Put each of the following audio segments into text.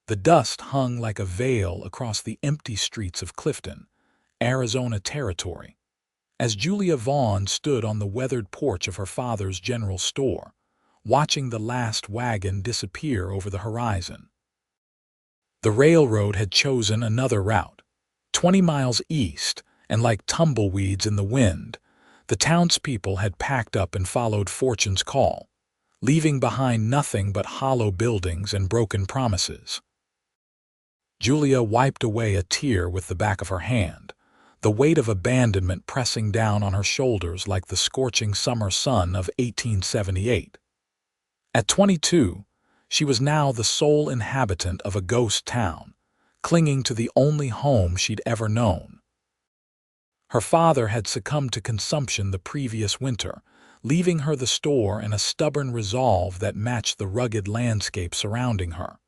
The dust hung like a veil across the empty streets of Clifton, Arizona territory, as Julia Vaughn stood on the weathered porch of her father's general store, watching the last wagon disappear over the horizon. The railroad had chosen another route, 20 miles east, and like tumbleweeds in the wind, the townspeople had packed up and followed fortune's call, leaving behind nothing but hollow buildings and broken promises. Julia wiped away a tear with the back of her hand, the weight of abandonment pressing down on her shoulders like the scorching summer sun of 1878. At 22, she was now the sole inhabitant of a ghost town, clinging to the only home she'd ever known. Her father had succumbed to consumption the previous winter, leaving her the store and a stubborn resolve that matched the rugged landscape surrounding her.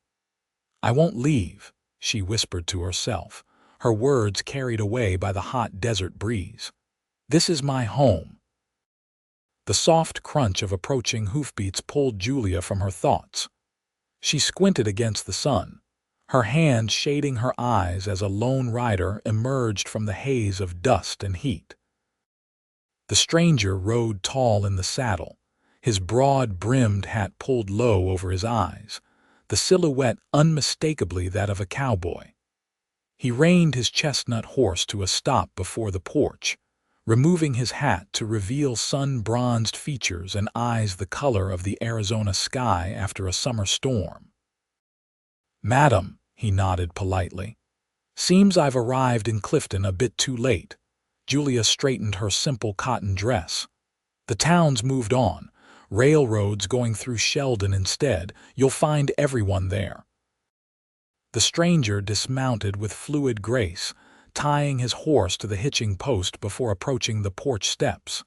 "I won't leave," she whispered to herself, her words carried away by the hot desert breeze. "This is my home." The soft crunch of approaching hoofbeats pulled Julia from her thoughts. She squinted against the sun, her hand shading her eyes as a lone rider emerged from the haze of dust and heat. The stranger rode tall in the saddle, his broad-brimmed hat pulled low over his eyes, the silhouette unmistakably that of a cowboy. He reined his chestnut horse to a stop before the porch, removing his hat to reveal sun-bronzed features and eyes the color of the Arizona sky after a summer storm. "Madam," he nodded politely. "Seems I've arrived in Clifton a bit too late." Julia straightened her simple cotton dress. "The town's moved on, railroads going through Sheldon instead. You'll find everyone there." The stranger dismounted with fluid grace, tying his horse to the hitching post before approaching the porch steps.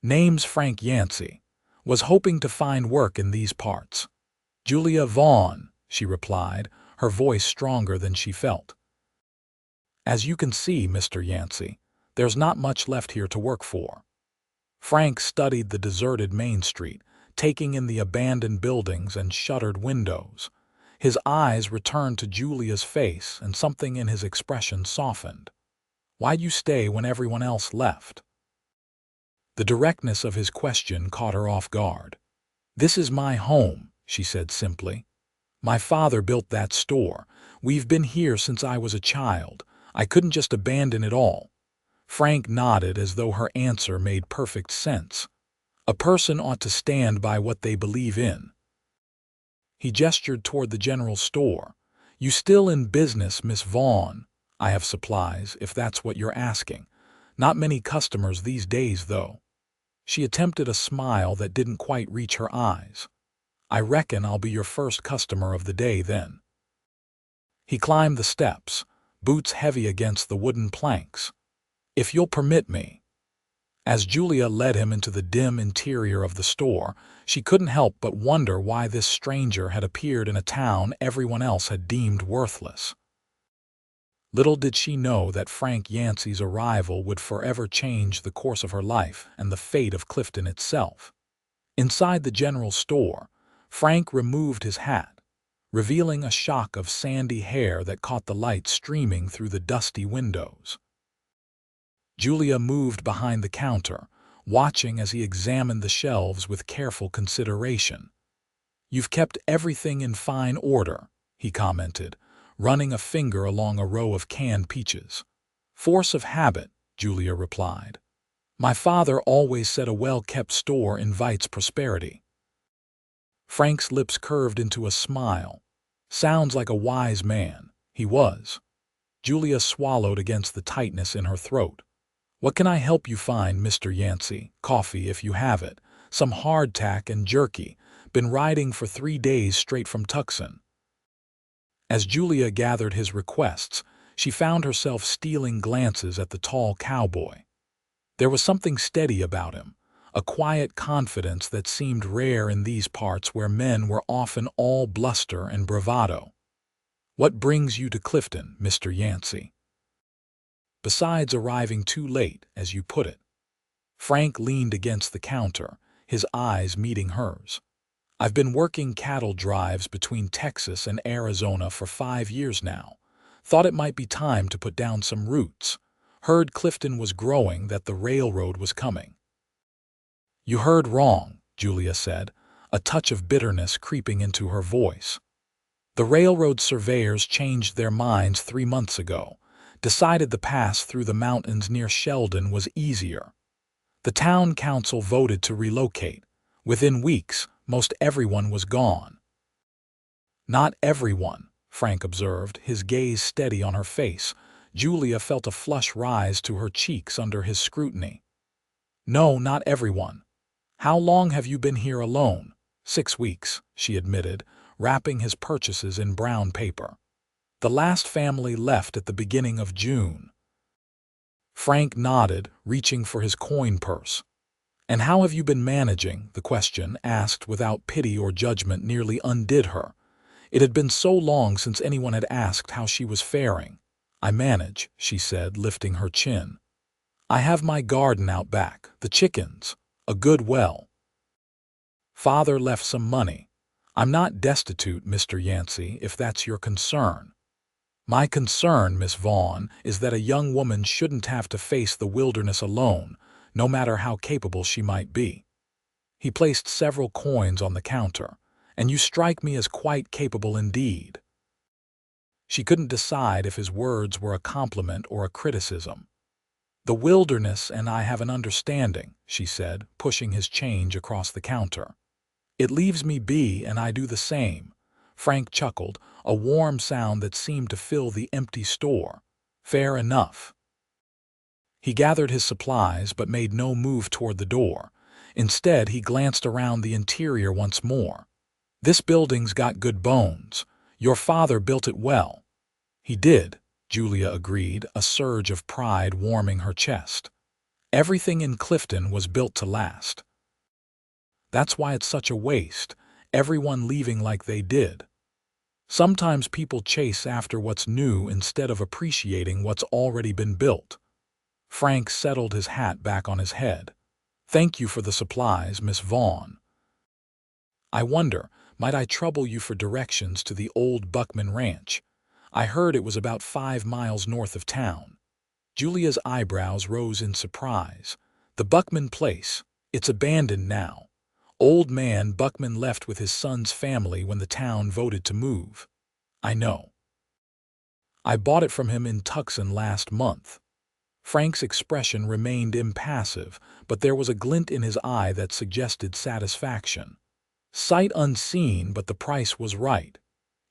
"Name's Frank Yancy. Was hoping to find work in these parts." "Julia Vaughn," she replied, her voice stronger than she felt. "As you can see, Mr. Yancy, there's not much left here to work for." Frank studied the deserted Main Street, taking in the abandoned buildings and shuttered windows. His eyes returned to Julia's face, and something in his expression softened. "Why'd you stay when everyone else left?" The directness of his question caught her off guard. "This is my home," she said simply. "My father built that store. We've been here since I was a child. I couldn't just abandon it all." Frank nodded as though her answer made perfect sense. A person ought to stand by what they believe in. He gestured toward the general store. "You still in business, Miss Vaughn?" "I have supplies, if that's what you're asking. Not many customers these days, though." She attempted a smile that didn't quite reach her eyes. "I reckon I'll be your first customer of the day, then." He climbed the steps, boots heavy against the wooden planks. "If you'll permit me." As Julia led him into the dim interior of the store, she couldn't help but wonder why this stranger had appeared in a town everyone else had deemed worthless. Little did she know that Frank Yancy's arrival would forever change the course of her life and the fate of Clifton itself. Inside the general store, Frank removed his hat, revealing a shock of sandy hair that caught the light streaming through the dusty windows. Julia moved behind the counter, watching as he examined the shelves with careful consideration. "You've kept everything in fine order," he commented, running a finger along a row of canned peaches. "Force of habit," Julia replied. "My father always said a well-kept store invites prosperity." Frank's lips curved into a smile. "Sounds like a wise man." He was. Julia swallowed against the tightness in her throat. "What can I help you find, Mr. Yancy?" "Coffee, if you have it. Some hardtack and jerky. Been riding for 3 days straight from Tucson." As Julia gathered his requests, she found herself stealing glances at the tall cowboy. There was something steady about him, a quiet confidence that seemed rare in these parts where men were often all bluster and bravado. "What brings you to Clifton, Mr. Yancy?" "Besides arriving too late, as you put it." Frank leaned against the counter, his eyes meeting hers. I've been working cattle drives between Texas and Arizona for 5 years now. Thought it might be time to put down some roots. Heard Clifton was growing, that the railroad was coming. You heard wrong, Julia said, a touch of bitterness creeping into her voice. The railroad surveyors changed their minds 3 months ago, decided the pass through the mountains near Sheldon was easier. The town council voted to relocate. Within weeks, most everyone was gone. Not everyone, Frank observed, his gaze steady on her face. Julia felt a flush rise to her cheeks under his scrutiny. No, not everyone. How long have you been here alone? 6 weeks, she admitted, wrapping his purchases in brown paper. The last family left at the beginning of June. Frank nodded, reaching for his coin purse. And how have you been managing? The question, asked without pity or judgment, nearly undid her. It had been so long since anyone had asked how she was faring. I manage, she said, lifting her chin. I have my garden out back, the chickens, a good well. Father left some money. I'm not destitute, Mr. Yancy, if that's your concern. My concern, Miss Vaughn, is that a young woman shouldn't have to face the wilderness alone, no matter how capable she might be. He placed several coins on the counter. And you strike me as quite capable indeed. She couldn't decide if his words were a compliment or a criticism. The wilderness and I have an understanding, she said, pushing his change across the counter. It leaves me be, and I do the same. Frank chuckled, a warm sound that seemed to fill the empty store. Fair enough. He gathered his supplies but made no move toward the door. Instead, he glanced around the interior once more. This building's got good bones. Your father built it well. He did, Julia agreed, a surge of pride warming her chest. Everything in Clifton was built to last. That's why it's such a waste, everyone leaving like they did. Sometimes people chase after what's new instead of appreciating what's already been built. Frank settled his hat back on his head. Thank you for the supplies, Miss Vaughn. I wonder, might I trouble you for directions to the old Buckman Ranch? I heard it was about 5 miles north of town. Julia's eyebrows rose in surprise. The Buckman place, it's abandoned now. Old man Buckman left with his son's family when the town voted to move. I know. I bought it from him in Tucson last month. Frank's expression remained impassive, but there was a glint in his eye that suggested satisfaction. Sight unseen, but the price was right.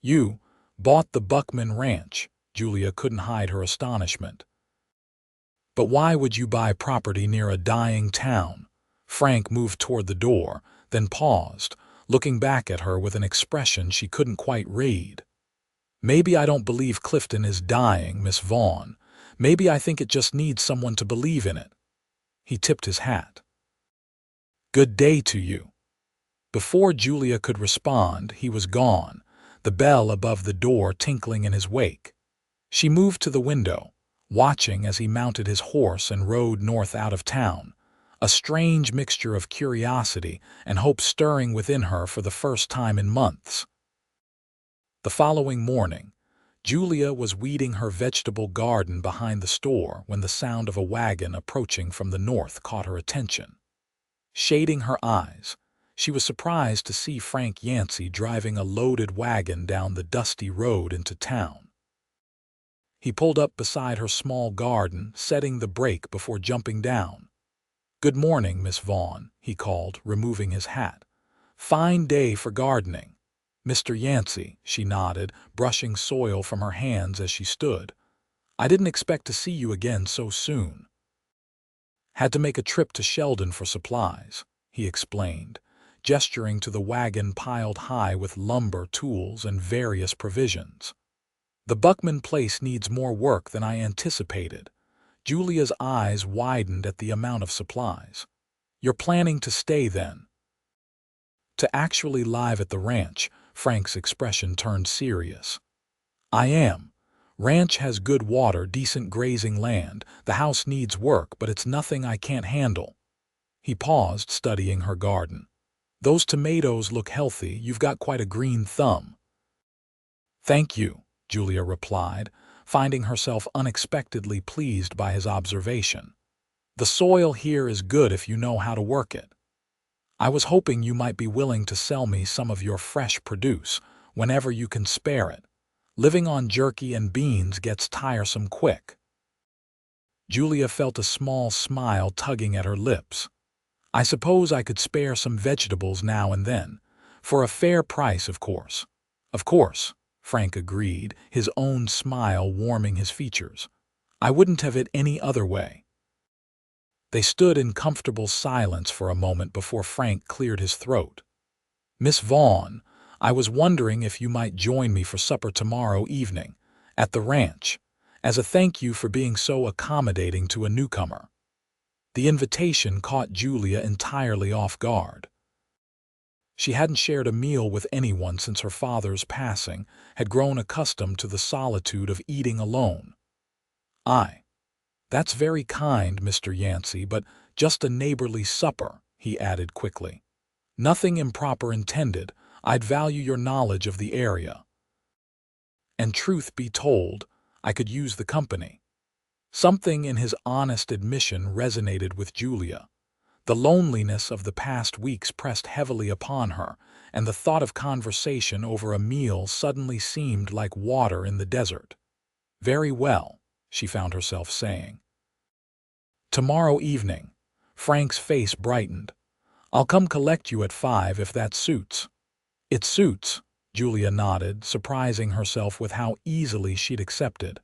You bought the Buckman Ranch. Julia couldn't hide her astonishment. But why would you buy property near a dying town? Frank moved toward the door, then paused, looking back at her with an expression she couldn't quite read. Maybe I don't believe Clifton is dying, Miss Vaughn. Maybe I think it just needs someone to believe in it. He tipped his hat. Good day to you. Before Julia could respond, he was gone, the bell above the door tinkling in his wake. She moved to the window, watching as he mounted his horse and rode north out of town, a strange mixture of curiosity and hope stirring within her for the first time in months. The following morning, Julia was weeding her vegetable garden behind the store when the sound of a wagon approaching from the north caught her attention. Shading her eyes, she was surprised to see Frank Yancy driving a loaded wagon down the dusty road into town. He pulled up beside her small garden, setting the brake before jumping down. Good morning, Miss Vaughn, he called, removing his hat. Fine day for gardening. Mr. Yancy, she nodded, brushing soil from her hands as she stood. I didn't expect to see you again so soon. Had to make a trip to Sheldon for supplies, he explained, gesturing to the wagon piled high with lumber, tools, and various provisions. The Buckman place needs more work than I anticipated. Julia's eyes widened at the amount of supplies. You're planning to stay then? To actually live at the ranch, Frank's expression turned serious. I am. Ranch has good water, decent grazing land. The house needs work, but it's nothing I can't handle. He paused, studying her garden. Those tomatoes look healthy. You've got quite a green thumb." "Thank you," Julia replied, finding herself unexpectedly pleased by his observation. "The soil here is good if you know how to work it. I was hoping you might be willing to sell me some of your fresh produce whenever you can spare it. Living on jerky and beans gets tiresome quick." Julia felt a small smile tugging at her lips. "I suppose I could spare some vegetables now and then. For a fair price, of course." "Of course," Frank agreed, his own smile warming his features. "I wouldn't have it any other way." They stood in comfortable silence for a moment before Frank cleared his throat. "Miss Vaughn, I was wondering if you might join me for supper tomorrow evening, at the ranch, as a thank you for being so accommodating to a newcomer." The invitation caught Julia entirely off guard. She hadn't shared a meal with anyone since her father's passing, had grown accustomed to the solitude of eating alone. "That's very kind, Mr. Yancy, but just a neighborly supper," he added quickly. "Nothing improper intended. I'd value your knowledge of the area. And truth be told, I could use the company." Something in his honest admission resonated with Julia. The loneliness of the past weeks pressed heavily upon her, and the thought of conversation over a meal suddenly seemed like water in the desert. "Very well," she found herself saying. "Tomorrow evening." Frank's face brightened. "I'll come collect you at 5 if that suits." "It suits," Julia nodded, surprising herself with how easily she'd accepted.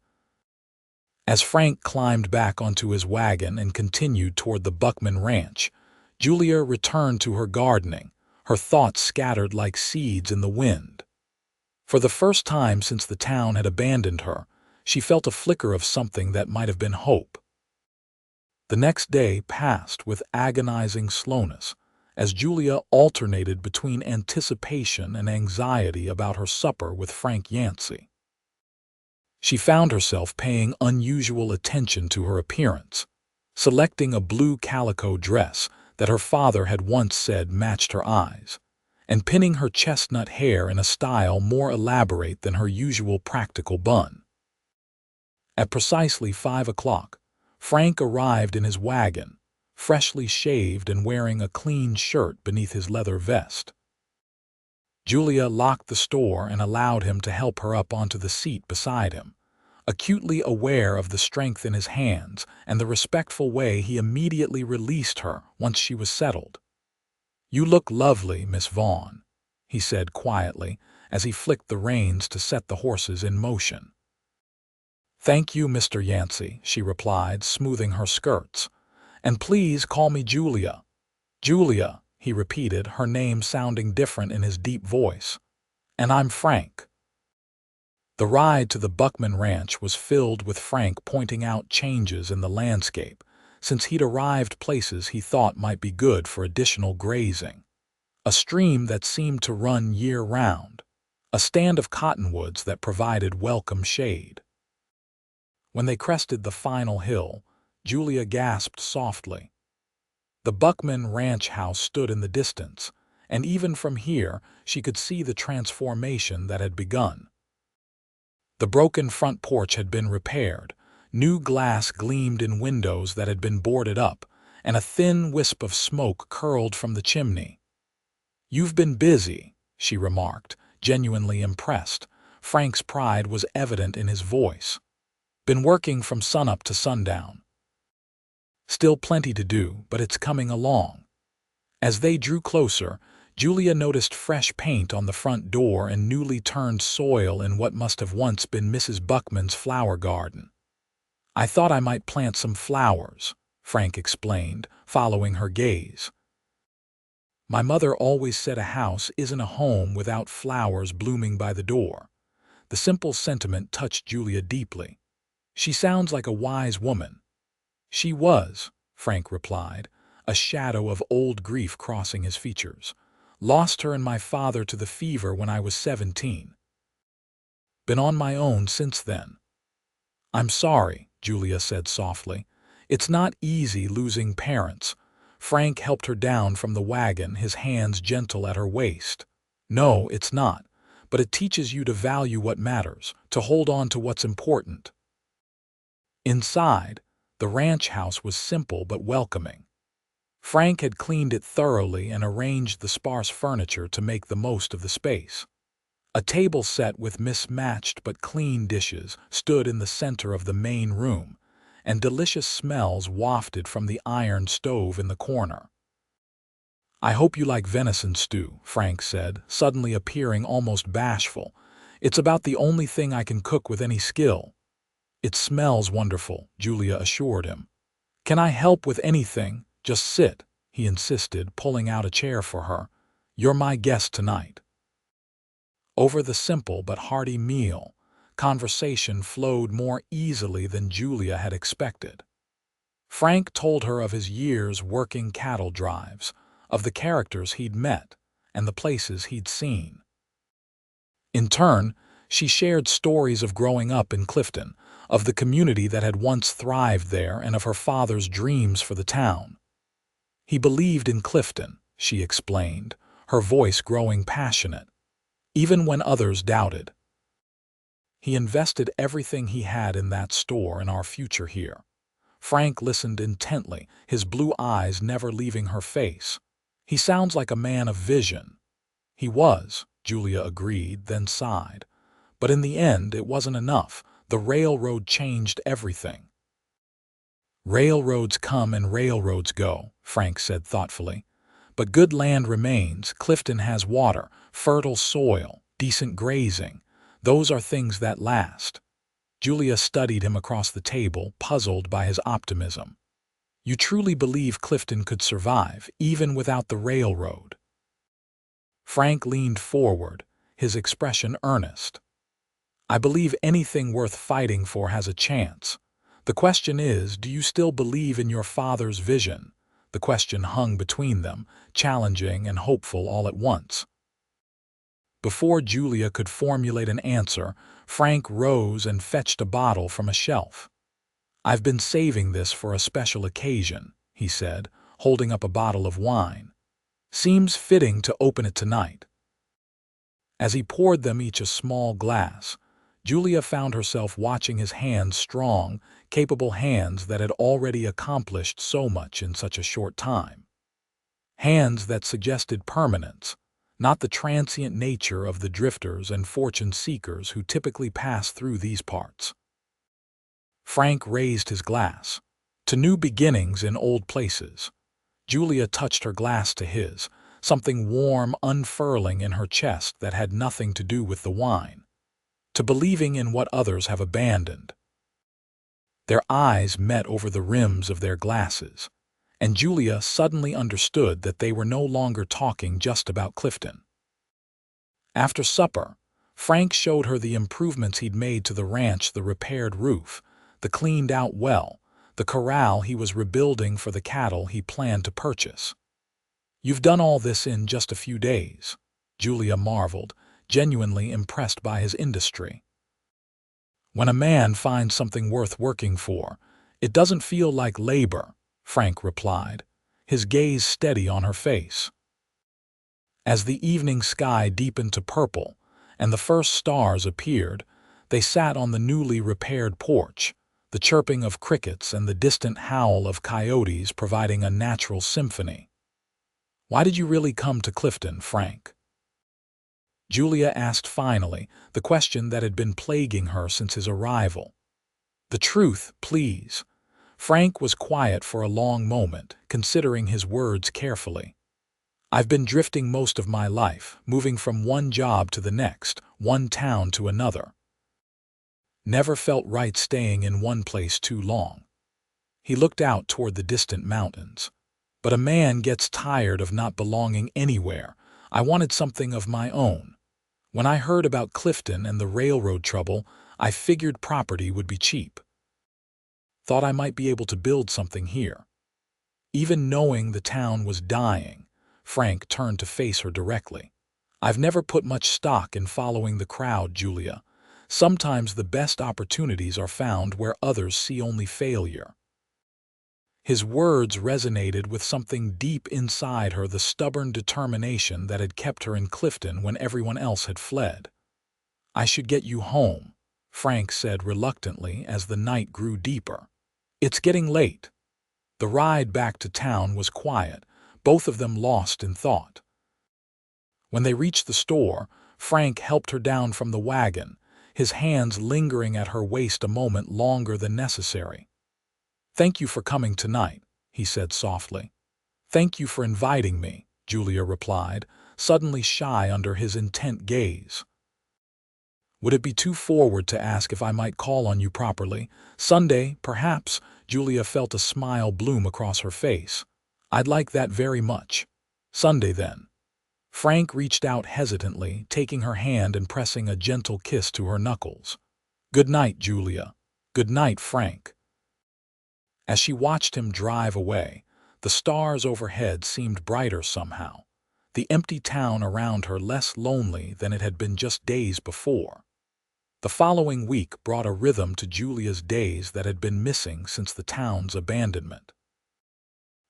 As Frank climbed back onto his wagon and continued toward the Buckman Ranch, Julia returned to her gardening, her thoughts scattered like seeds in the wind. For the first time since the town had abandoned her, she felt a flicker of something that might have been hope. The next day passed with agonizing slowness, as Julia alternated between anticipation and anxiety about her supper with Frank Yancy. She found herself paying unusual attention to her appearance, selecting a blue calico dress that her father had once said matched her eyes, and pinning her chestnut hair in a style more elaborate than her usual practical bun. At precisely 5 o'clock, Frank arrived in his wagon, freshly shaved and wearing a clean shirt beneath his leather vest. Julia locked the store and allowed him to help her up onto the seat beside him, acutely aware of the strength in his hands and the respectful way he immediately released her once she was settled. "You look lovely, Miss Vaughn," he said quietly as he flicked the reins to set the horses in motion. "Thank you, Mr. Yancy," she replied, smoothing her skirts. "And please call me Julia." "Julia," he repeated, her name sounding different in his deep voice. "And I'm Frank." The ride to the Buckman Ranch was filled with Frank pointing out changes in the landscape, since he'd arrived places he thought might be good for additional grazing. A stream that seemed to run year-round, a stand of cottonwoods that provided welcome shade. When they crested the final hill, Julia gasped softly. The Buckman Ranch house stood in the distance, and even from here she could see the transformation that had begun. The broken front porch had been repaired, new glass gleamed in windows that had been boarded up, and a thin wisp of smoke curled from the chimney. "You've been busy," she remarked, genuinely impressed. Frank's pride was evident in his voice. "Been working from sunup to sundown." "Still plenty to do, but it's coming along." As they drew closer, Julia noticed fresh paint on the front door and newly turned soil in what must have once been Mrs. Buckman's flower garden. "I thought I might plant some flowers," Frank explained, following her gaze. "My mother always said a house isn't a home without flowers blooming by the door." The simple sentiment touched Julia deeply. "She sounds like a wise woman." "She was," Frank replied, a shadow of old grief crossing his features. "Lost her and my father to the fever when I was 17. Been on my own since then." "I'm sorry," Julia said softly. "It's not easy losing parents." Frank helped her down from the wagon, his hands gentle at her waist. No, it's not, but it teaches you to value what matters, to hold on to what's important. Inside, the ranch house was simple but welcoming. Frank had cleaned it thoroughly and arranged the sparse furniture to make the most of the space. A table set with mismatched but clean dishes stood in the center of the main room, and delicious smells wafted from the iron stove in the corner. "I hope you like venison stew," Frank said, suddenly appearing almost bashful. "It's about the only thing I can cook with any skill." "It smells wonderful," Julia assured him. "Can I help with anything? Just sit," he insisted, pulling out a chair for her. "You're my guest tonight." Over the simple but hearty meal, conversation flowed more easily than Julia had expected. Frank told her of his years working cattle drives, of the characters he'd met, and the places he'd seen. In turn, she shared stories of growing up in Clifton, of the community that had once thrived there, and of her father's dreams for the town. "He believed in Clifton," she explained, her voice growing passionate, "even when others doubted. He invested everything he had in that store and our future here." Frank listened intently, his blue eyes never leaving her face. "He sounds like a man of vision." "He was," Julia agreed, then sighed. "But in the end, it wasn't enough. The railroad changed everything." "Railroads come and railroads go," Frank said thoughtfully. "But good land remains. Clifton has water, fertile soil, decent grazing. Those are things that last." Julia studied him across the table, puzzled by his optimism. "You truly believe Clifton could survive, even without the railroad?" Frank leaned forward, his expression earnest. "I believe anything worth fighting for has a chance. The question is, do you still believe in your father's vision?" The question hung between them, challenging and hopeful all at once. Before Julia could formulate an answer, Frank rose and fetched a bottle from a shelf. "I've been saving this for a special occasion," he said, holding up a bottle of wine. "Seems fitting to open it tonight." As he poured them each a small glass, Julia found herself watching his hands, strong, capable hands that had already accomplished so much in such a short time. Hands that suggested permanence, not the transient nature of the drifters and fortune-seekers who typically pass through these parts. Frank raised his glass. "To new beginnings in old places." Julia touched her glass to his, something warm unfurling in her chest that had nothing to do with the wine. "To believing in what others have abandoned." Their eyes met over the rims of their glasses, and Julia suddenly understood that they were no longer talking just about Clifton. After supper, Frank showed her the improvements he'd made to the ranch: the repaired roof, the cleaned-out well, the corral he was rebuilding for the cattle he planned to purchase. "You've done all this in just a few days," Julia marveled, genuinely impressed by his industry. "When a man finds something worth working for, it doesn't feel like labor," Frank replied, his gaze steady on her face. As the evening sky deepened to purple and the first stars appeared, they sat on the newly repaired porch, the chirping of crickets and the distant howl of coyotes providing a natural symphony. "Why did you really come to Clifton, Frank?" Julia asked finally, the question that had been plaguing her since his arrival. "The truth, please." Frank was quiet for a long moment, considering his words carefully. "I've been drifting most of my life, moving from one job to the next, one town to another. Never felt right staying in one place too long." He looked out toward the distant mountains. "But a man gets tired of not belonging anywhere. I wanted something of my own. When I heard about Clifton and the railroad trouble, I figured property would be cheap. Thought I might be able to build something here." Even knowing the town was dying, Frank turned to face her directly. "I've never put much stock in following the crowd, Julia. Sometimes the best opportunities are found where others see only failure." His words resonated with something deep inside her, the stubborn determination that had kept her in Clifton when everyone else had fled. "I should get you home," Frank said reluctantly as the night grew deeper. "It's getting late." The ride back to town was quiet, both of them lost in thought. When they reached the store, Frank helped her down from the wagon, his hands lingering at her waist a moment longer than necessary. "Thank you for coming tonight," he said softly. "Thank you for inviting me," Julia replied, suddenly shy under his intent gaze. "Would it be too forward to ask if I might call on you properly? Sunday, perhaps?" Julia felt a smile bloom across her face. "I'd like that very much." "Sunday, then." Frank reached out hesitantly, taking her hand and pressing a gentle kiss to her knuckles. "Good night, Julia." "Good night, Frank." As she watched him drive away, the stars overhead seemed brighter somehow, the empty town around her less lonely than it had been just days before. The following week brought a rhythm to Julia's days that had been missing since the town's abandonment.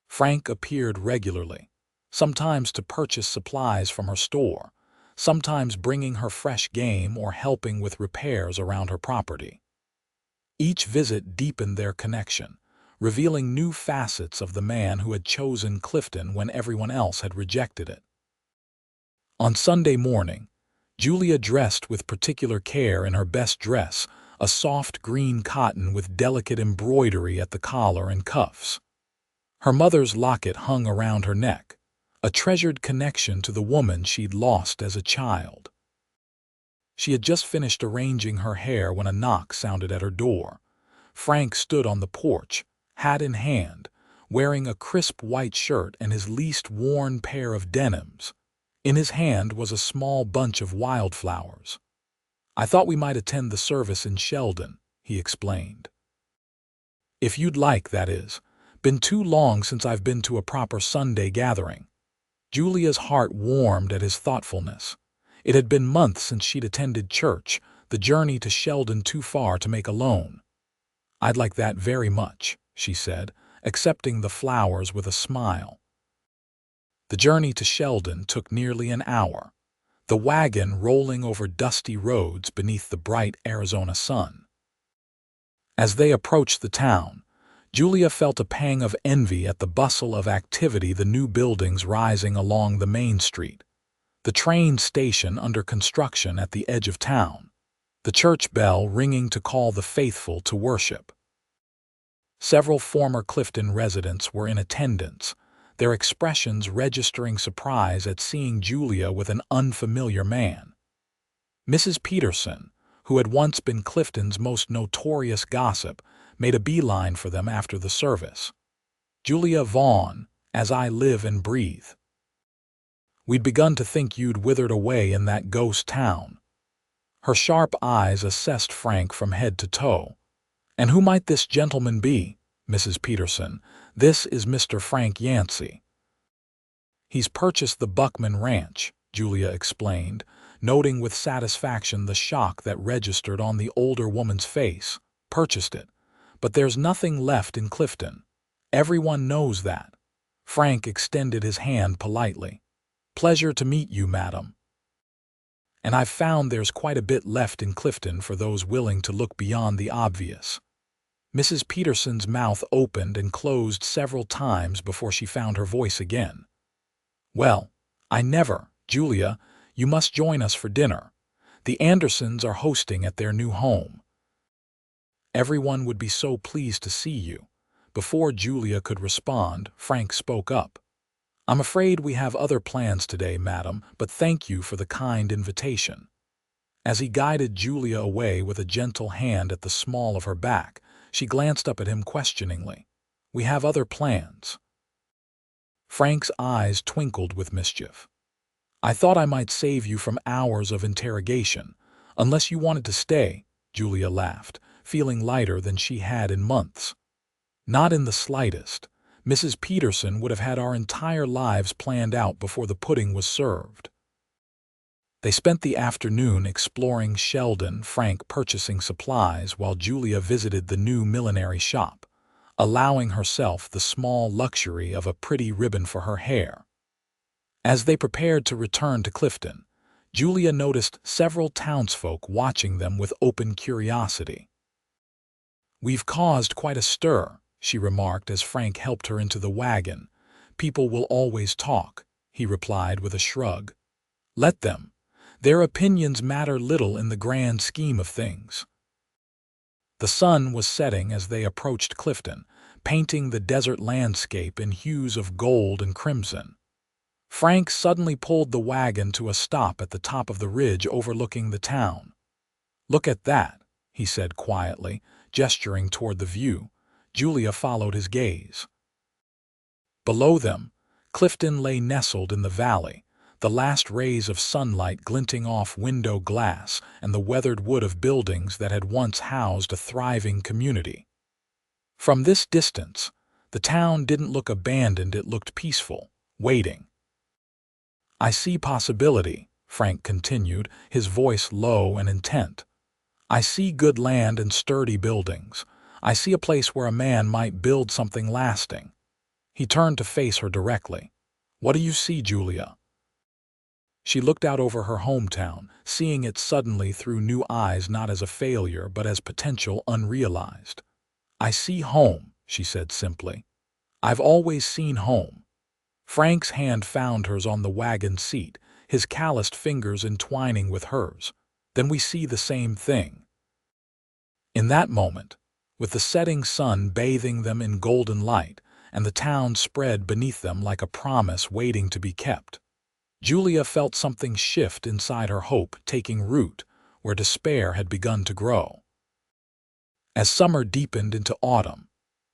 Frank appeared regularly, sometimes to purchase supplies from her store, sometimes bringing her fresh game or helping with repairs around her property. Each visit deepened their connection, revealing new facets of the man who had chosen Clifton when everyone else had rejected it. On Sunday morning, Julia dressed with particular care in her best dress, a soft green cotton with delicate embroidery at the collar and cuffs. Her mother's locket hung around her neck, a treasured connection to the woman she'd lost as a child. She had just finished arranging her hair when a knock sounded at her door. Frank stood on the porch, hat in hand, wearing a crisp white shirt and his least worn pair of denims. In his hand was a small bunch of wildflowers. "I thought we might attend the service in Sheldon," he explained. "If you'd like, that is. Been too long since I've been to a proper Sunday gathering." Julia's heart warmed at his thoughtfulness. It had been months since she'd attended church, the journey to Sheldon too far to make alone. "I'd like that very much," she said, accepting the flowers with a smile. The journey to Sheldon took nearly an hour, the wagon rolling over dusty roads beneath the bright Arizona sun. As they approached the town, Julia felt a pang of envy at the bustle of activity, the new buildings rising along the main street, the train station under construction at the edge of town, the church bell ringing to call the faithful to worship. Several former Clifton residents were in attendance, their expressions registering surprise at seeing Julia with an unfamiliar man. Mrs. Peterson, who had once been Clifton's most notorious gossip, made a beeline for them after the service. "Julia Vaughn, as I live and breathe. We'd begun to think you'd withered away in that ghost town." Her sharp eyes assessed Frank from head to toe. "And who might this gentleman be, Mrs. Peterson?" "This is Mr. Frank Yancy. He's purchased the Buckman Ranch," Julia explained, noting with satisfaction the shock that registered on the older woman's face. "Purchased it. But there's nothing left in Clifton. Everyone knows that." Frank extended his hand politely. "Pleasure to meet you, madam. And I've found there's quite a bit left in Clifton for those willing to look beyond the obvious." Mrs. Peterson's mouth opened and closed several times before she found her voice again. "Well, Julia, you must join us for dinner. The Andersons are hosting at their new home. Everyone would be so pleased to see you." Before Julia could respond, Frank spoke up. "I'm afraid we have other plans today, madam, but thank you for the kind invitation." As he guided Julia away with a gentle hand at the small of her back, she glanced up at him questioningly. "We have other plans." Frank's eyes twinkled with mischief. "I thought I might save you from hours of interrogation, unless you wanted to stay," Julia laughed, feeling lighter than she had in months. "Not in the slightest. Mrs. Peterson would have had our entire lives planned out before the pudding was served." They spent the afternoon exploring Sheldon, Frank purchasing supplies while Julia visited the new millinery shop, allowing herself the small luxury of a pretty ribbon for her hair. As they prepared to return to Clifton, Julia noticed several townsfolk watching them with open curiosity. "We've caused quite a stir," she remarked as Frank helped her into the wagon. "People will always talk," he replied with a shrug. "Let them. Their opinions matter little in the grand scheme of things." The sun was setting as they approached Clifton, painting the desert landscape in hues of gold and crimson. Frank suddenly pulled the wagon to a stop at the top of the ridge overlooking the town. "Look at that," he said quietly, gesturing toward the view. Julia followed his gaze. Below them, Clifton lay nestled in the valley, the last rays of sunlight glinting off window glass and the weathered wood of buildings that had once housed a thriving community. From this distance, the town didn't look abandoned, it looked peaceful, waiting. "I see possibility," Frank continued, his voice low and intent. "I see good land and sturdy buildings. I see a place where a man might build something lasting." He turned to face her directly. "What do you see, Julia?" She looked out over her hometown, seeing it suddenly through new eyes, not as a failure but as potential unrealized. "I see home," she said simply. "I've always seen home." Frank's hand found hers on the wagon seat, his calloused fingers entwining with hers. "Then we see the same thing." In that moment, with the setting sun bathing them in golden light and the town spread beneath them like a promise waiting to be kept, Julia felt something shift inside her, hope taking root where despair had begun to grow. As summer deepened into autumn,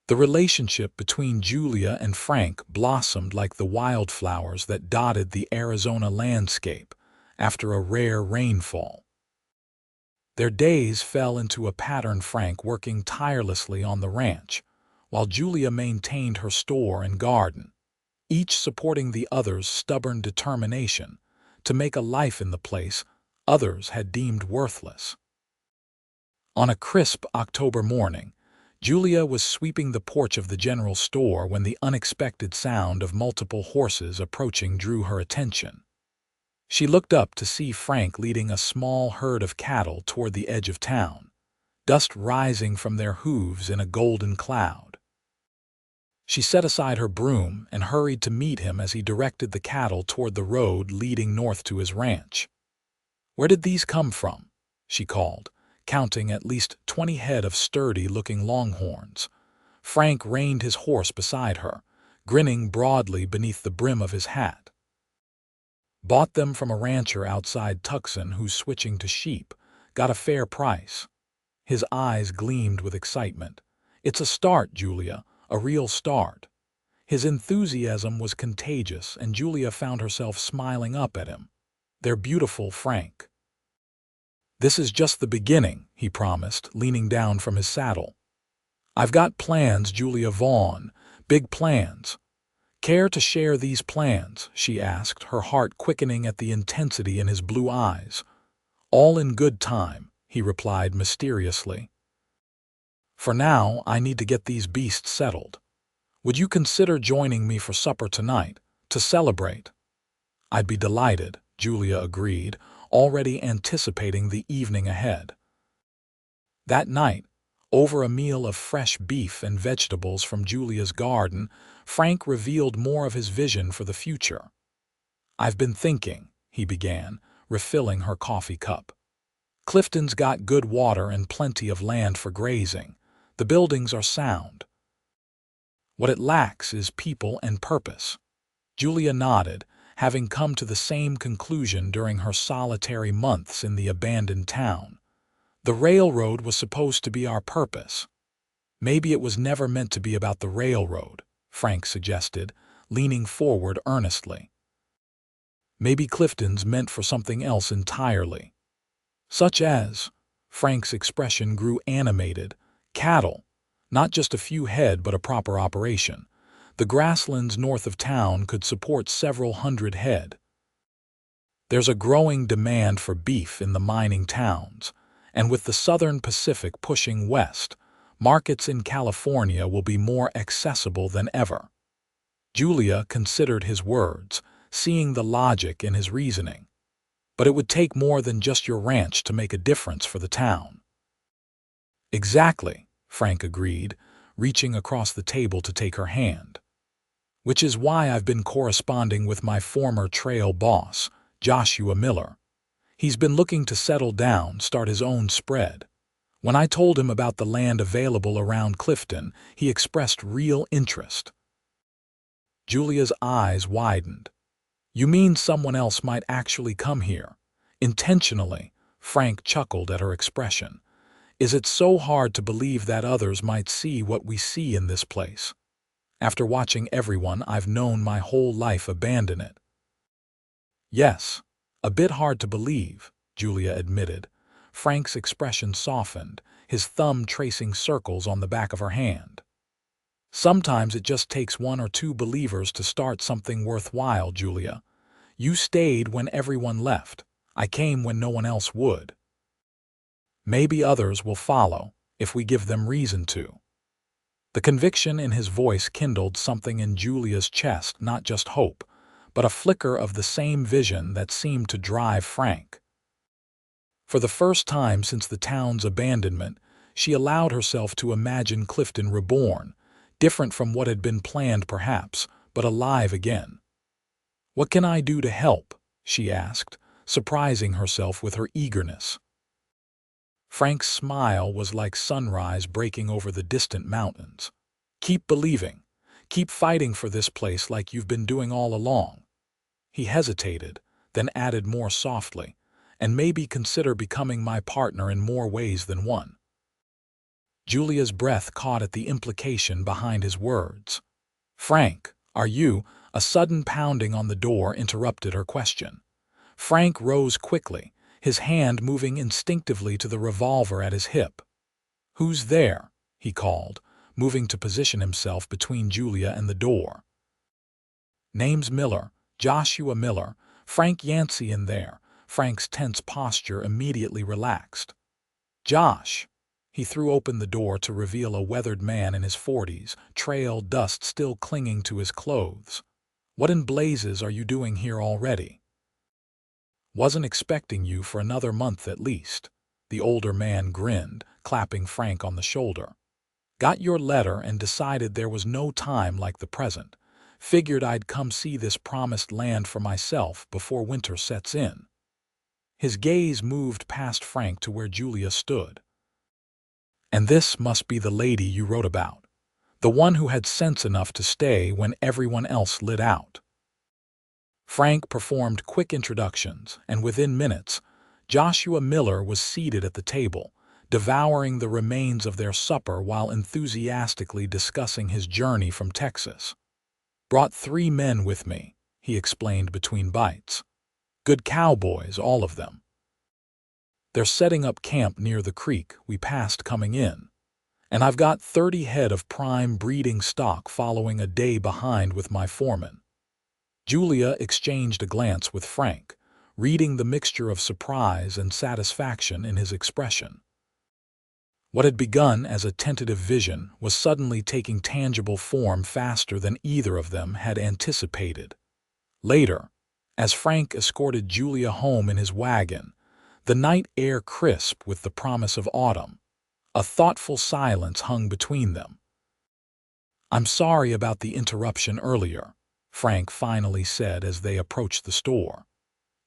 the relationship between Julia and Frank blossomed like the wildflowers that dotted the Arizona landscape after a rare rainfall. Their days fell into a pattern, Frank working tirelessly on the ranch, while Julia maintained her store and garden, each supporting the other's stubborn determination to make a life in the place others had deemed worthless. On a crisp October morning, Julia was sweeping the porch of the general store when the unexpected sound of multiple horses approaching drew her attention. She looked up to see Frank leading a small herd of cattle toward the edge of town, dust rising from their hooves in a golden cloud. She set aside her broom and hurried to meet him as he directed the cattle toward the road leading north to his ranch. "Where did these come from?" she called, counting at least 20 head of sturdy-looking longhorns. Frank reined his horse beside her, grinning broadly beneath the brim of his hat. "Bought them from a rancher outside Tucson who's switching to sheep. Got a fair price." His eyes gleamed with excitement. "It's a start, Julia, a real start." His enthusiasm was contagious, and Julia found herself smiling up at him. "They're beautiful, Frank." "This is just the beginning," he promised, leaning down from his saddle. "I've got plans, Julia Vaughn, big plans." "Care to share these plans?" she asked, her heart quickening at the intensity in his blue eyes. "All in good time," he replied mysteriously. "For now, I need to get these beasts settled. Would you consider joining me for supper tonight, to celebrate?" "I'd be delighted," Julia agreed, already anticipating the evening ahead. That night, over a meal of fresh beef and vegetables from Julia's garden, Frank revealed more of his vision for the future. "I've been thinking," he began, refilling her coffee cup. "Clifton's got good water and plenty of land for grazing. The buildings are sound. What it lacks is people and purpose." Julia nodded, having come to the same conclusion during her solitary months in the abandoned town. "The railroad was supposed to be our purpose." "Maybe it was never meant to be about the railroad," Frank suggested, leaning forward earnestly. "Maybe Clifton's meant for something else entirely." "Such as?" Frank's expression grew animated. "Cattle. Not just a few head, but a proper operation. The grasslands north of town could support several hundred head. There's a growing demand for beef in the mining towns, and with the southern Pacific pushing west, Markets in California will be more accessible than ever. Julia considered his words, seeing the logic in his reasoning. But it would take more than just your ranch to make a difference for the town. Exactly, Frank agreed, reaching across the table to take her hand. Which is why I've been corresponding with my former trail boss, Joshua Miller. He's been looking to settle down, start his own spread. When I told him about the land available around Clifton, he expressed real interest. Julia's eyes widened. You mean someone else might actually come here? Intentionally, Frank chuckled at her expression. Is it so hard to believe that others might see what we see in this place? After watching everyone I've known my whole life abandon it. Yes, a bit hard to believe, Julia admitted. Frank's expression softened, his thumb tracing circles on the back of her hand. Sometimes it just takes one or two believers to start something worthwhile, Julia. You stayed when everyone left. I came when no one else would. Maybe others will follow, if we give them reason to. The conviction in his voice kindled something in Julia's chest, not just hope, but a flicker of the same vision that seemed to drive Frank. For the first time since the town's abandonment, she allowed herself to imagine Clifton reborn, different from what had been planned perhaps, but alive again. What can I do to help? She asked, surprising herself with her eagerness. Frank's smile was like sunrise breaking over the distant mountains. Keep believing. Keep fighting for this place like you've been doing all along. He hesitated, then added more softly, and maybe consider becoming my partner in more ways than one. Julia's breath caught at the implication behind his words. Frank, are you? A sudden pounding on the door interrupted her question. Frank rose quickly, his hand moving instinctively to the revolver at his hip. Who's there? He called, moving to position himself between Julia and the door. Name's Miller, Joshua Miller, Frank Yancy in there. Frank's tense posture immediately relaxed. Josh. He threw open the door to reveal a weathered man in his 40s, trail dust still clinging to his clothes. What in blazes are you doing here already? Wasn't expecting you for another month at least. The older man grinned, clapping Frank on the shoulder. Got your letter and decided there was no time like the present. Figured I'd come see this promised land for myself before winter sets in. His gaze moved past Frank to where Julia stood. And this must be the lady you wrote about, the one who had sense enough to stay when everyone else lit out. Frank performed quick introductions, and within minutes, Joshua Miller was seated at the table, devouring the remains of their supper while enthusiastically discussing his journey from Texas. Brought 3 men with me, he explained between bites. Good cowboys, all of them. They're setting up camp near the creek we passed coming in, and I've got 30 head of prime breeding stock following a day behind with my foreman. Julia exchanged a glance with Frank, reading the mixture of surprise and satisfaction in his expression. What had begun as a tentative vision was suddenly taking tangible form faster than either of them had anticipated. Later, as Frank escorted Julia home in his wagon, the night air crisp with the promise of autumn, a thoughtful silence hung between them. I'm sorry about the interruption earlier, Frank finally said as they approached the store.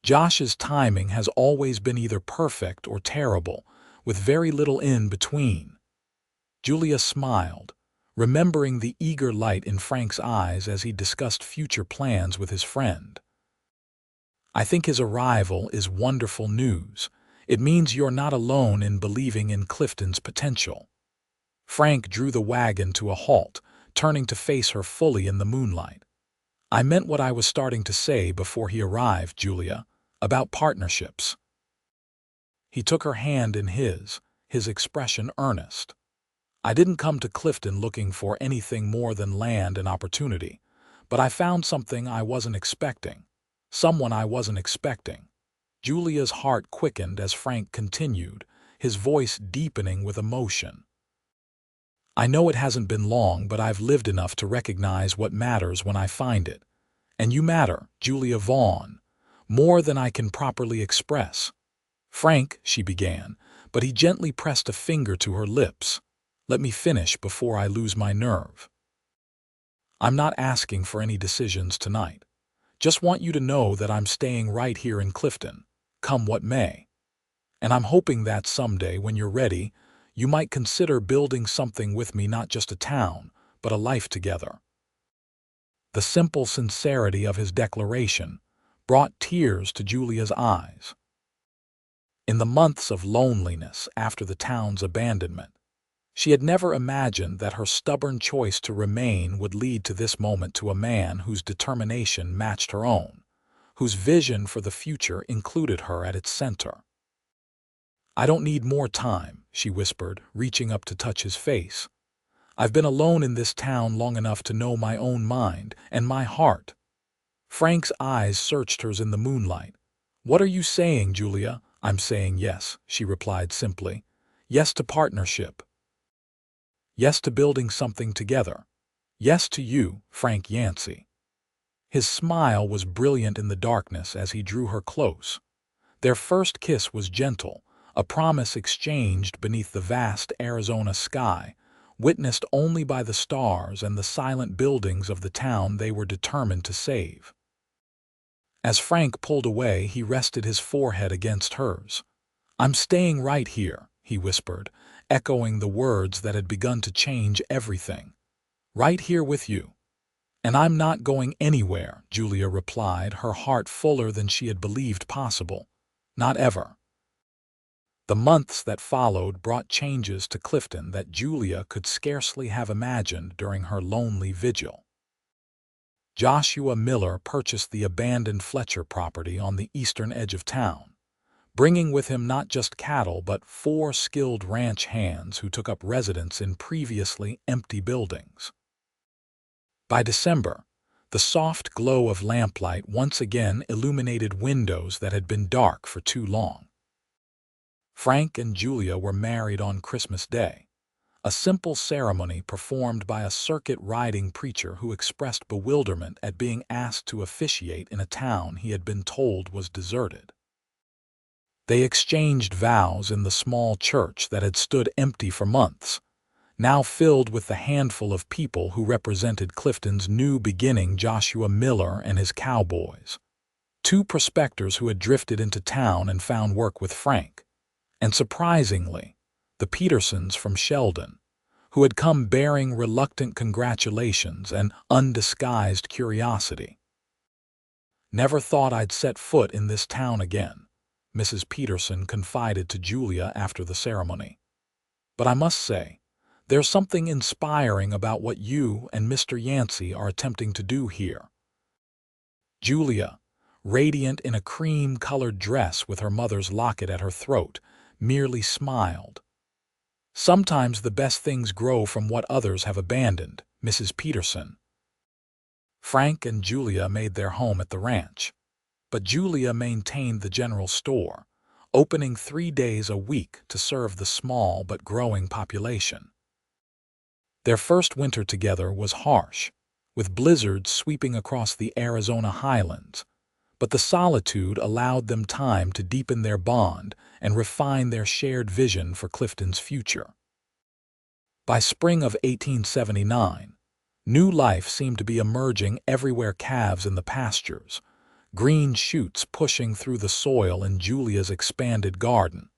Josh's timing has always been either perfect or terrible, with very little in between. Julia smiled, remembering the eager light in Frank's eyes as he discussed future plans with his friend. I think his arrival is wonderful news. It means you're not alone in believing in Clifton's potential. Frank drew the wagon to a halt, turning to face her fully in the moonlight. I meant what I was starting to say before he arrived, Julia, about partnerships. He took her hand in his expression earnest. I didn't come to Clifton looking for anything more than land and opportunity, but I found something I wasn't expecting. Someone I wasn't expecting. Julia's heart quickened as Frank continued, his voice deepening with emotion. I know it hasn't been long, but I've lived enough to recognize what matters when I find it. And you matter, Julia Vaughn, more than I can properly express." "Frank," she began, but he gently pressed a finger to her lips. "Let me finish before I lose my nerve. I'm not asking for any decisions tonight. Just want you to know that I'm staying right here in Clifton, come what may. And I'm hoping that someday, when you're ready, you might consider building something with me, not just a town, but a life together." The simple sincerity of his declaration brought tears to Julia's eyes. In the months of loneliness after the town's abandonment, she had never imagined that her stubborn choice to remain would lead to this moment, to a man whose determination matched her own, whose vision for the future included her at its center. "I don't need more time," she whispered, reaching up to touch his face. "I've been alone in this town long enough to know my own mind and my heart." Frank's eyes searched hers in the moonlight. "What are you saying, Julia?" "I'm saying yes," she replied simply. "Yes to partnership. Yes to building something together. Yes to you, Frank Yancy." His smile was brilliant in the darkness as he drew her close. Their first kiss was gentle, a promise exchanged beneath the vast Arizona sky, witnessed only by the stars and the silent buildings of the town they were determined to save. As Frank pulled away, he rested his forehead against hers. "I'm staying right here," he whispered, echoing the words that had begun to change everything. "Right here with you." "And I'm not going anywhere," Julia replied, her heart fuller than she had believed possible. "Not ever." The months that followed brought changes to Clifton that Julia could scarcely have imagined during her lonely vigil. Joshua Miller purchased the abandoned Fletcher property on the eastern edge of town, bringing with him not just cattle but 4 skilled ranch hands who took up residence in previously empty buildings. By December, the soft glow of lamplight once again illuminated windows that had been dark for too long. Frank and Julia were married on Christmas Day, a simple ceremony performed by a circuit-riding preacher who expressed bewilderment at being asked to officiate in a town he had been told was deserted. They exchanged vows in the small church that had stood empty for months, now filled with the handful of people who represented Clifton's new beginning: Joshua Miller and his Cowboys, 2 prospectors who had drifted into town and found work with Frank, and surprisingly, the Petersons from Sheldon, who had come bearing reluctant congratulations and undisguised curiosity. "Never thought I'd set foot in this town again," Mrs. Peterson confided to Julia after the ceremony. "But I must say, there's something inspiring about what you and Mr. Yancy are attempting to do here." Julia, radiant in a cream-colored dress with her mother's locket at her throat, merely smiled. "Sometimes the best things grow from what others have abandoned, Mrs. Peterson." Frank and Julia made their home at the ranch, but Julia maintained the general store, opening 3 days a week to serve the small but growing population. Their first winter together was harsh, with blizzards sweeping across the Arizona highlands, but the solitude allowed them time to deepen their bond and refine their shared vision for Clifton's future. By spring of 1879, new life seemed to be emerging everywhere: calves in the pastures, green shoots pushing through the soil in Julia's expanded garden,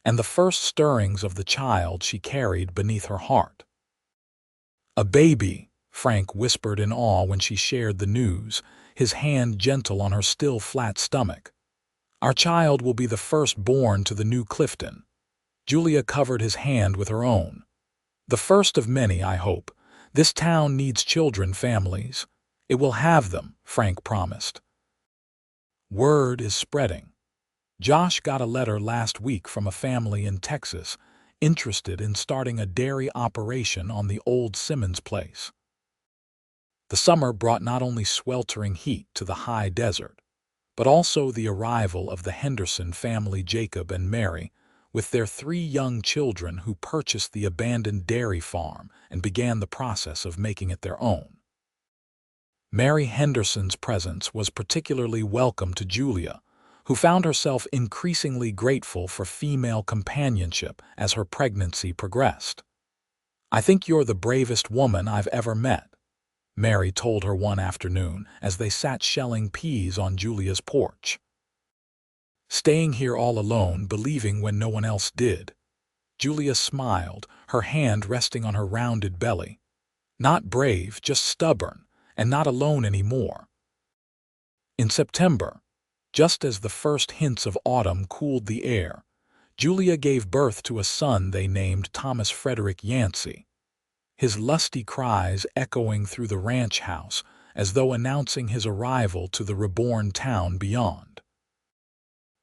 and the first stirrings of the child she carried beneath her heart. "A baby," Frank whispered in awe when she shared the news, his hand gentle on her still flat stomach. "Our child will be the first born to the new Clifton." Julia covered his hand with her own. "The first of many, I hope. This town needs children, families. It will have them," Frank promised. Word is spreading. Josh got a letter last week from a family in Texas interested in starting a dairy operation on the old Simmons place. The summer brought not only sweltering heat to the high desert, but also the arrival of the Henderson family, Jacob and Mary, with their 3 young children who purchased the abandoned dairy farm and began the process of making it their own. Mary Henderson's presence was particularly welcome to Julia, who found herself increasingly grateful for female companionship as her pregnancy progressed. "I think you're the bravest woman I've ever met," Mary told her one afternoon as they sat shelling peas on Julia's porch. "Staying here all alone, believing when no one else did." Julia smiled, her hand resting on her rounded belly. "Not brave, just stubborn, and not alone anymore." In September, just as the first hints of autumn cooled the air, Julia gave birth to a son they named Thomas Frederick Yancy, his lusty cries echoing through the ranch house as though announcing his arrival to the reborn town beyond.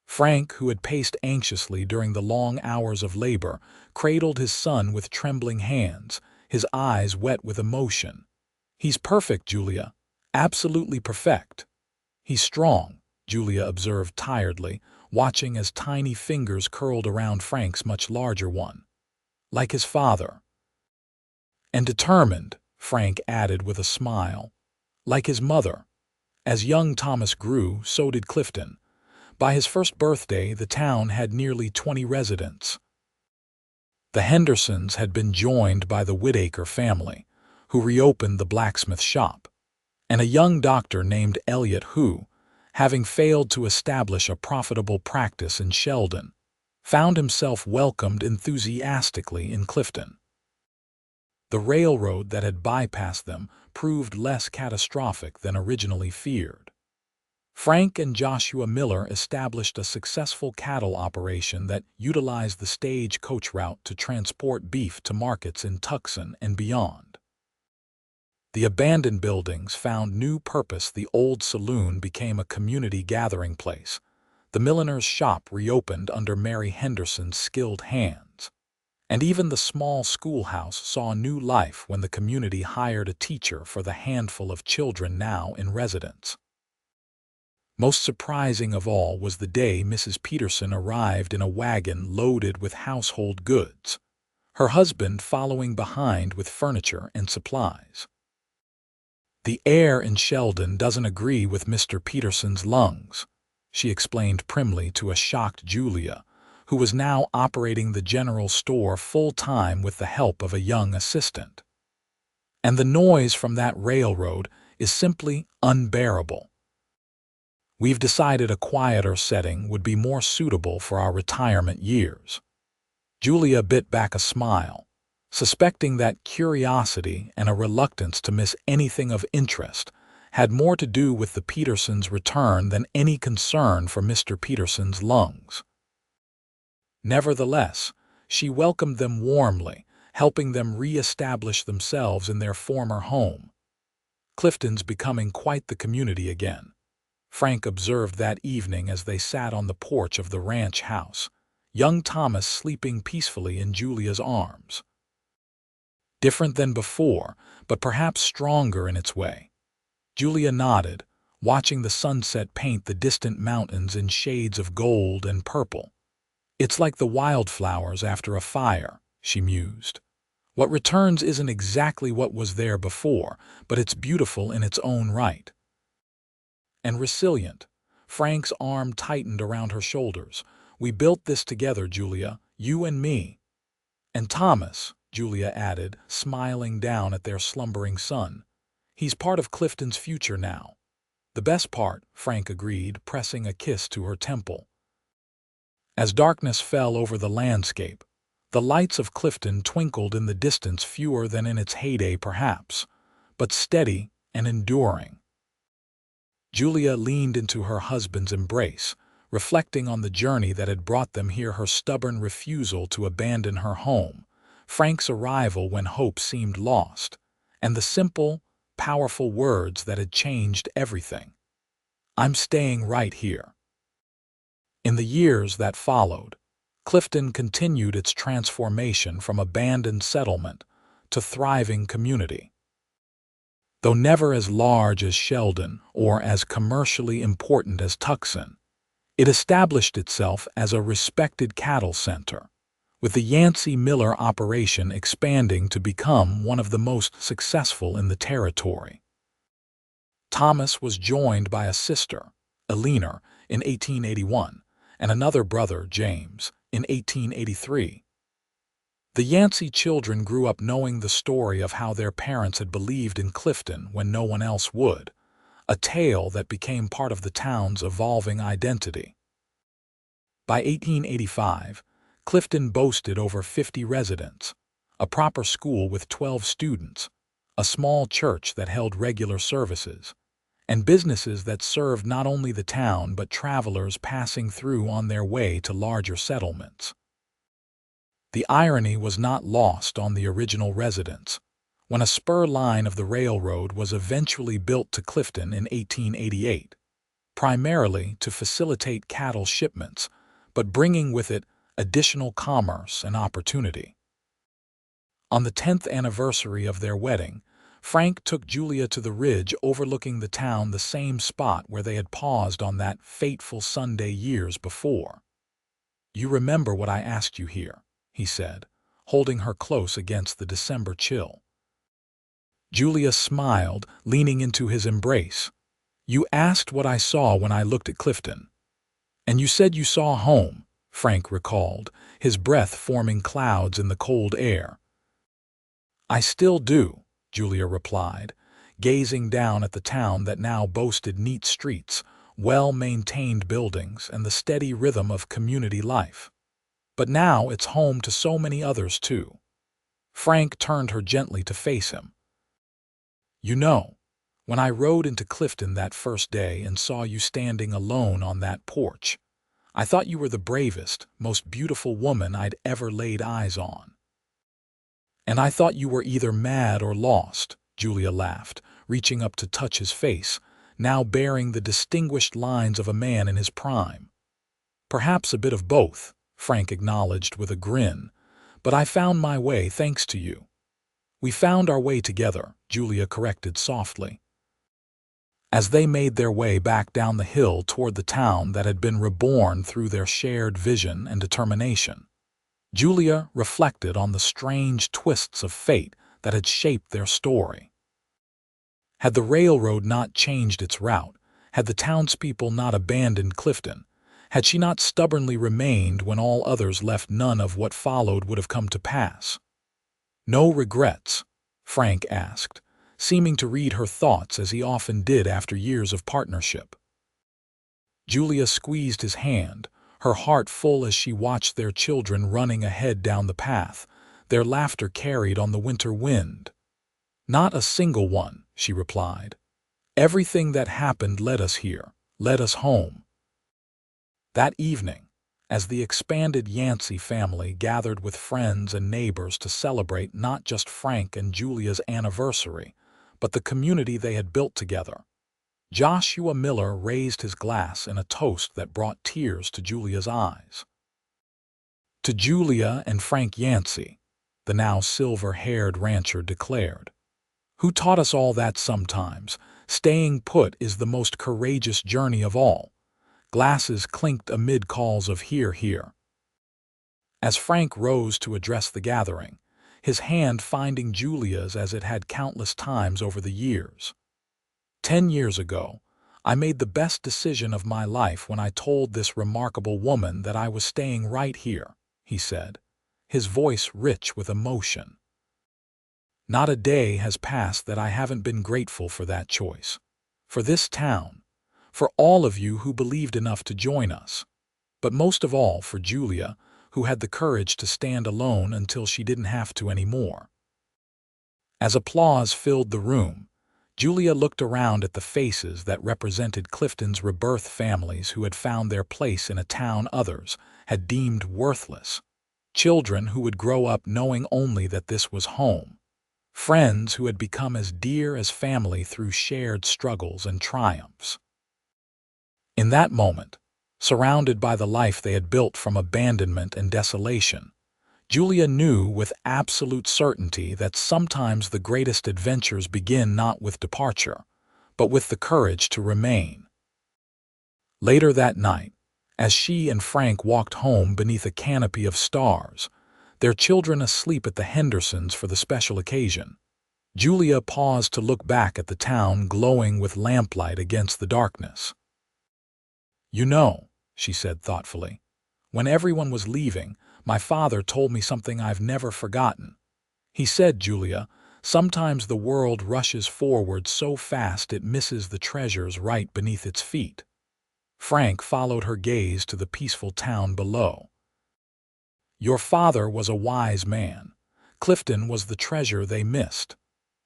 Frank, who had paced anxiously during the long hours of labor, cradled his son with trembling hands, his eyes wet with emotion. "He's perfect, Julia. Absolutely perfect." "He's strong," Julia observed tiredly, watching as tiny fingers curled around Frank's much larger one. "Like his father." "And determined," Frank added with a smile. "Like his mother." As young Thomas grew, so did Clifton. By his first birthday, the town had nearly 20 residents. The Hendersons had been joined by the Whittaker family, who reopened the blacksmith shop, and a young doctor named Elliot who, having failed to establish a profitable practice in Sheldon, found himself welcomed enthusiastically in Clifton. The railroad that had bypassed them proved less catastrophic than originally feared. Frank and Joshua Miller established a successful cattle operation that utilized the stage-coach route to transport beef to markets in Tucson and beyond. The abandoned buildings found new purpose. The old saloon became a community gathering place. The milliner's shop reopened under Mary Henderson's skilled hands. And even the small schoolhouse saw new life when the community hired a teacher for the handful of children now in residence. Most surprising of all was the day Mrs. Peterson arrived in a wagon loaded with household goods, her husband following behind with furniture and supplies. "The air in Sheldon doesn't agree with Mr. Peterson's lungs," she explained primly to a shocked Julia, who was now operating the general store full-time with the help of a young assistant. "And the noise from that railroad is simply unbearable. We've decided a quieter setting would be more suitable for our retirement years." Julia bit back a smile, suspecting that curiosity and a reluctance to miss anything of interest had more to do with the Petersons' return than any concern for Mr. Peterson's lungs. Nevertheless, she welcomed them warmly, helping them re-establish themselves in their former home. "Clifton's becoming quite the community again," Frank observed that evening as they sat on the porch of the ranch house, young Thomas sleeping peacefully in Julia's arms. "Different than before, but perhaps stronger in its way." Julia nodded, watching the sunset paint the distant mountains in shades of gold and purple. "It's like the wildflowers after a fire," she mused. "What returns isn't exactly what was there before, but it's beautiful in its own right." "And resilient." Frank's arm tightened around her shoulders. "We built this together, Julia, you and me." "And Thomas," Julia added, smiling down at their slumbering son. "He's part of Clifton's future now." "The best part," Frank agreed, pressing a kiss to her temple. As darkness fell over the landscape, the lights of Clifton twinkled in the distance, fewer than in its heyday perhaps, but steady and enduring. Julia leaned into her husband's embrace, reflecting on the journey that had brought them here, her stubborn refusal to abandon her home, Frank's arrival when hope seemed lost, and the simple, powerful words that had changed everything. "I'm staying right here." In the years that followed, Clifton continued its transformation from abandoned settlement to thriving community. Though never as large as Sheldon or as commercially important as Tucson, It established itself as a respected cattle center, with the Yancy Miller operation expanding to become one of the most successful in the territory. Thomas was joined by a sister, Eleanor, in 1881, and another brother, James, in 1883. The Yancy children grew up knowing the story of how their parents had believed in Clifton when no one else would, a tale that became part of the town's evolving identity. By 1885, Clifton boasted over 50 residents, a proper school with 12 students, a small church that held regular services, and businesses that served not only the town but travelers passing through on their way to larger settlements. The irony was not lost on the original residents. When a spur line of the railroad was eventually built to Clifton in 1888, primarily to facilitate cattle shipments, but bringing with it additional commerce and opportunity. On the 10th anniversary of their wedding, Frank took Julia to the ridge overlooking the town, the same spot where they had paused on that fateful Sunday years before. "You remember what I asked you here," he said, holding her close against the December chill. Julia smiled, leaning into his embrace. "You asked what I saw when I looked at Clifton. And you said you saw home," Frank recalled, his breath forming clouds in the cold air. "I still do," Julia replied, gazing down at the town that now boasted neat streets, well-maintained buildings, and the steady rhythm of community life. "But now it's home to so many others, too." Frank turned her gently to face him. "You know, when I rode into Clifton that first day and saw you standing alone on that porch, I thought you were the bravest, most beautiful woman I'd ever laid eyes on. And I thought you were either mad or lost," Julia laughed, reaching up to touch his face, now bearing the distinguished lines of a man in his prime. "Perhaps a bit of both," Frank acknowledged with a grin, "but I found my way thanks to you." "We found our way together," Julia corrected softly. As they made their way back down the hill toward the town that had been reborn through their shared vision and determination, Julia reflected on the strange twists of fate that had shaped their story. Had the railroad not changed its route, had the townspeople not abandoned Clifton, had she not stubbornly remained when all others left, none of what followed would have come to pass. "No regrets?" Frank asked, seeming to read her thoughts as he often did after years of partnership. Julia squeezed his hand, her heart full as she watched their children running ahead down the path, their laughter carried on the winter wind. "Not a single one," she replied. "Everything that happened led us here, led us home." That evening, as the expanded Yancy family gathered with friends and neighbors to celebrate not just Frank and Julia's anniversary, but the community they had built together, Joshua Miller raised his glass in a toast that brought tears to Julia's eyes. "To Julia and Frank Yancy," the now silver-haired rancher declared, "who taught us all that sometimes staying put is the most courageous journey of all." Glasses clinked amid calls of "Hear, hear." As Frank rose to address the gathering, his hand finding Julia's as it had countless times over the years. "10 years ago, I made the best decision of my life when I told this remarkable woman that I was staying right here," he said, his voice rich with emotion. "Not a day has passed that I haven't been grateful for that choice, for this town, for all of you who believed enough to join us, but most of all for Julia, who had the courage to stand alone until she didn't have to anymore." As applause filled the room, Julia looked around at the faces that represented Clifton's rebirth families who had found their place in a town others had deemed worthless, children who would grow up knowing only that this was home, friends who had become as dear as family through shared struggles and triumphs. In that moment, surrounded by the life they had built from abandonment and desolation, Julia knew with absolute certainty that sometimes the greatest adventures begin not with departure, but with the courage to remain. Later that night, as she and Frank walked home beneath a canopy of stars, their children asleep at the Hendersons for the special occasion. Julia paused to look back at the town glowing with lamplight against the darkness. "You know," she said thoughtfully, "when everyone was leaving, my father told me something I've never forgotten. He said, Julia, sometimes the world rushes forward so fast it misses the treasures right beneath its feet." Frank followed her gaze to the peaceful town below. "Your father was a wise man. Clifton was the treasure they missed."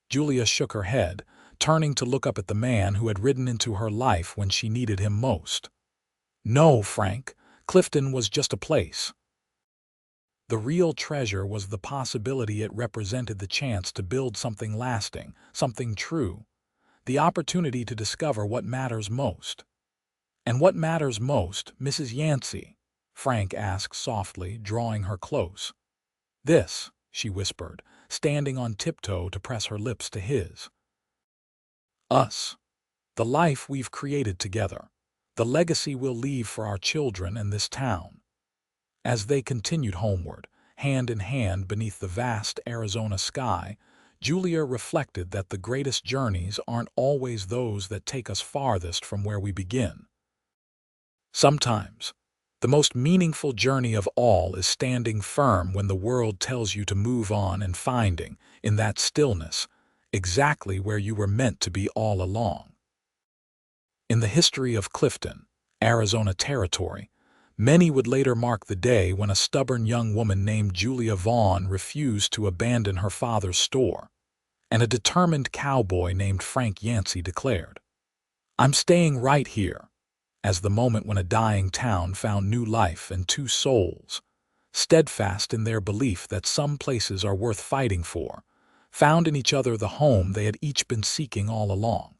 Julia shook her head, turning to look up at the man who had ridden into her life when she needed him most. "No, Frank, Clifton was just a place. The real treasure was the possibility it represented, the chance to build something lasting, something true, the opportunity to discover what matters most." "And what matters most, Mrs. Yancy?" Frank asked softly, drawing her close. "This," she whispered, standing on tiptoe to press her lips to his. "Us. The life we've created together. The legacy we'll leave for our children and this town." As they continued homeward, hand in hand beneath the vast Arizona sky, Julia reflected that the greatest journeys aren't always those that take us farthest from where we begin. Sometimes, the most meaningful journey of all is standing firm when the world tells you to move on and finding, in that stillness, exactly where you were meant to be all along. In the history of Clifton, Arizona Territory, many would later mark the day when a stubborn young woman named Julia Vaughn refused to abandon her father's store, and a determined cowboy named Frank Yancy declared, "I'm staying right here," as the moment when a dying town found new life and two souls, steadfast in their belief that some places are worth fighting for, found in each other the home they had each been seeking all along.